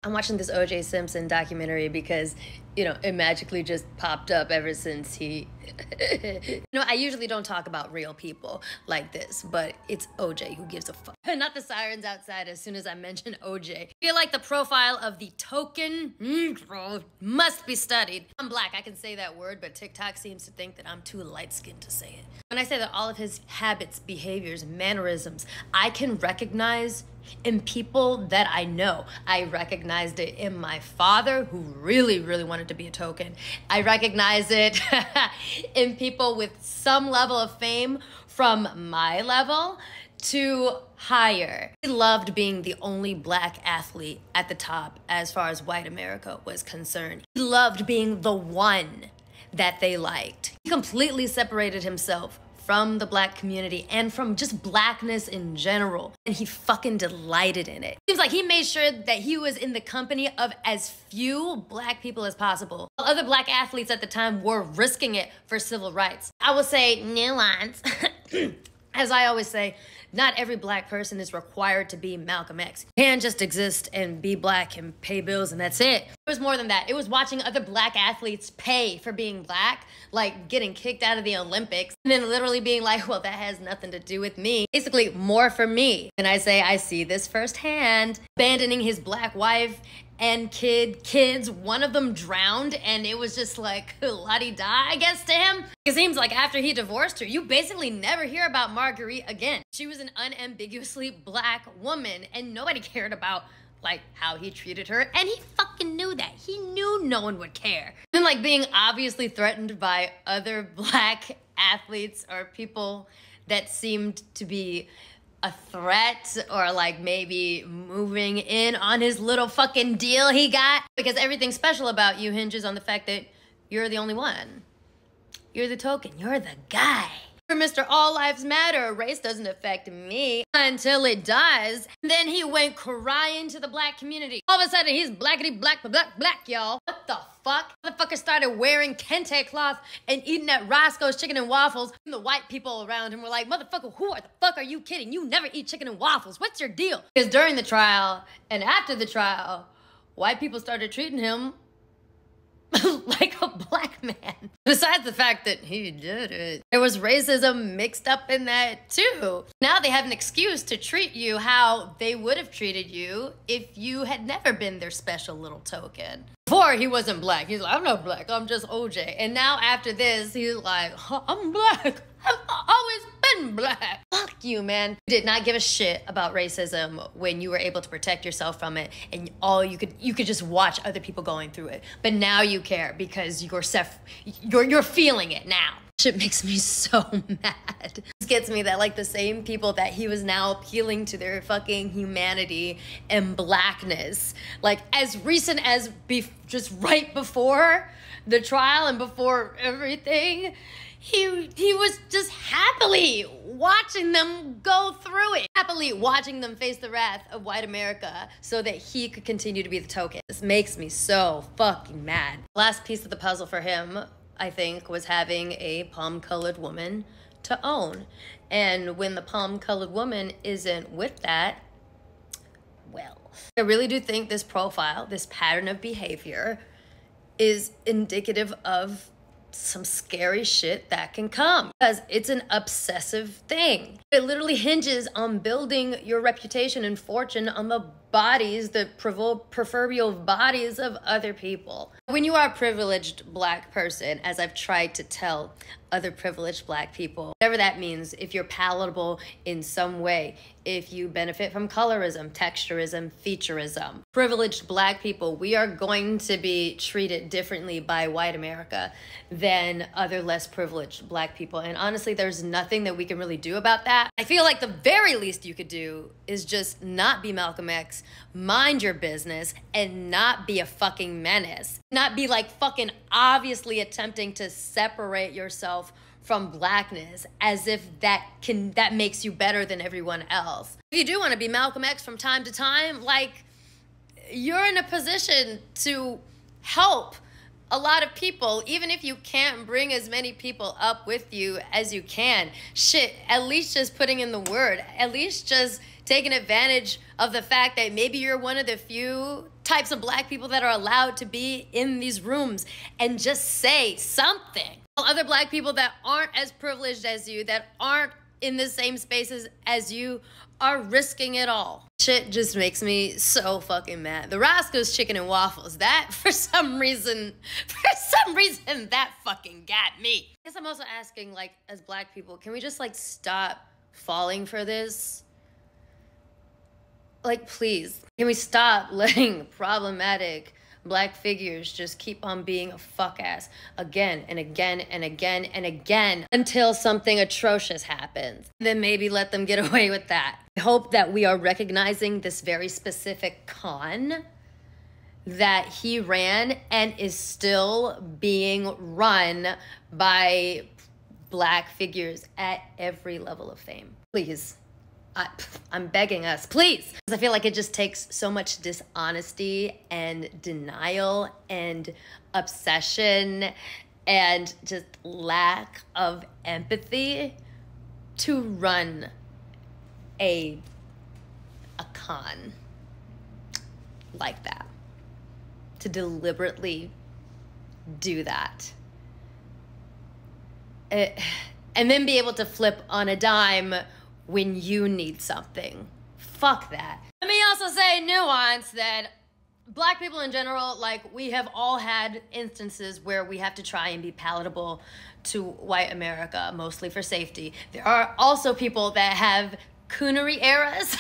I'm watching this O.J. Simpson documentary because, it magically just popped up ever since he... I usually don't talk about real people like this, but it's O.J. who gives a fuck. Not the sirens outside as soon as I mention O.J. I feel like the profile of the token must be studied. I'm black, I can say that word, but TikTok seems to think that I'm too light-skinned to say it. When I say that all of his habits, behaviors, mannerisms, I can recognize in people that I know. I recognized it in my father, who really, really wanted to be a token. I recognize it in people with some level of fame from my level to higher. He loved being the only black athlete at the top as far as white America was concerned. He loved being the one that they liked. He completely separated himself from the black community and from just blackness in general. And he fucking delighted in it. Seems like he made sure that he was in the company of as few black people as possible. While other black athletes at the time were risking it for civil rights. I will say nuance. As I always say, not every black person is required to be Malcolm X. You can't just exist and be black and pay bills and that's it. It was more than that. It was watching other black athletes pay for being black, like getting kicked out of the Olympics, and then literally being like, well, that has nothing to do with me. Basically, more for me. And I say, I see this firsthand. Abandoning his black wife and kids, one of them drowned, and it was just like la-di-da, I guess, to him. It seems like after he divorced her, you basically never hear about Marguerite again. She was an unambiguously black woman, and nobody cared about how he treated her, and he fucking knew that. He knew no one would care. And being obviously threatened by other black athletes or people that seemed to be a threat or maybe moving in on his little fucking deal he got. Because everything special about you hinges on the fact that you're the only one. You're the token. You're the guy. You're Mr. All Lives Matter. Race doesn't affect me until it does. And then he went crying to the black community. All of a sudden, he's blackity black, y'all. What the fuck? Motherfucker started wearing kente cloth and eating at Roscoe's chicken and waffles. And the white people around him were like, motherfucker, who the fuck are you kidding? You never eat chicken and waffles. What's your deal? Because during the trial and after the trial, white people started treating him like a black man. Besides the fact that he did it, there was racism mixed up in that too. Now they have an excuse to treat you how they would have treated you if you had never been their special little token. Before, he wasn't black. He's like, I'm not black, I'm just OJ. And now after this, he's like, I'm black. I've always been black. Fuck you, man. You did not give a shit about racism when you were able to protect yourself from it, and all you could just watch other people going through it. But now you care because you're feeling it now. Shit makes me so mad. This gets me that the same people that he was now appealing to their fucking humanity and blackness, as recent as just right before the trial and before everything, he was just happily watching them go through it. Happily watching them face the wrath of white America so that he could continue to be the token. This makes me so fucking mad. Last piece of the puzzle for him, I think, was having a palm-colored woman to own. And when the palm-colored woman isn't with that, well, I really do think this profile, this pattern of behavior, is indicative of some scary shit that can come, because it's an obsessive thing. It literally hinges on building your reputation and fortune on the bodies, the proverbial bodies of other people. When you are a privileged black person, as I've tried to tell other privileged black people, whatever that means, if you're palatable in some way, if you benefit from colorism, texturism, featureism, privileged black people, we are going to be treated differently by white America than other less privileged black people. And honestly, there's nothing that we can really do about that. I feel like the very least you could do is just not be Malcolm X, mind your business, and not be a fucking menace. Not be fucking obviously attempting to separate yourself from blackness as if that makes you better than everyone else. If you do want to be Malcolm X from time to time, you're in a position to help a lot of people, even if you can't bring as many people up with you as you can, shit, at least just putting in the word, at least just taking advantage of the fact that maybe you're one of the few types of black people that are allowed to be in these rooms, and just say something. Other black people that aren't as privileged as you, that aren't in the same spaces as you, are risking it all. Shit just makes me so fucking mad. The Roscoe's chicken and waffles, that for some reason, that fucking got me. I guess I'm also asking, like, as black people, can we just, like, stop falling for this? Like, please, can we stop letting problematic black figures just keep on being a fuck ass again and again and again and again until something atrocious happens? Then maybe let them get away with that. I hope that we are recognizing this very specific con that he ran and is still being run by black figures at every level of fame. Please. I'm begging us, please. Because I feel like it just takes so much dishonesty and denial and obsession and just lack of empathy to run a con like that. To deliberately do that. And then be able to flip on a dime when you need something. Fuck that. Let me also say, nuance, that black people in general, like, we have all had instances where we have to try and be palatable to white America, mostly for safety. There are also people that have coonery eras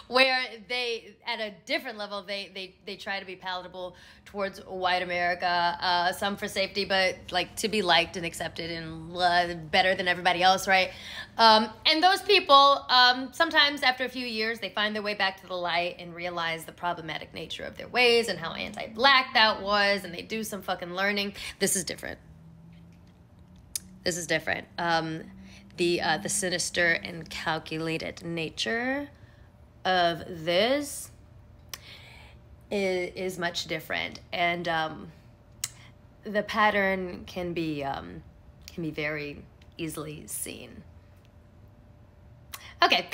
where they, at a different level, they try to be palatable towards white America, some for safety, but like to be liked and accepted and better than everybody else, right? And those people, sometimes after a few years, they find their way back to the light and realize the problematic nature of their ways and how anti-black that was, and they do some fucking learning. This is different. This is different. The sinister and calculated nature of this is much different, and the pattern can be very easily seen. Okay.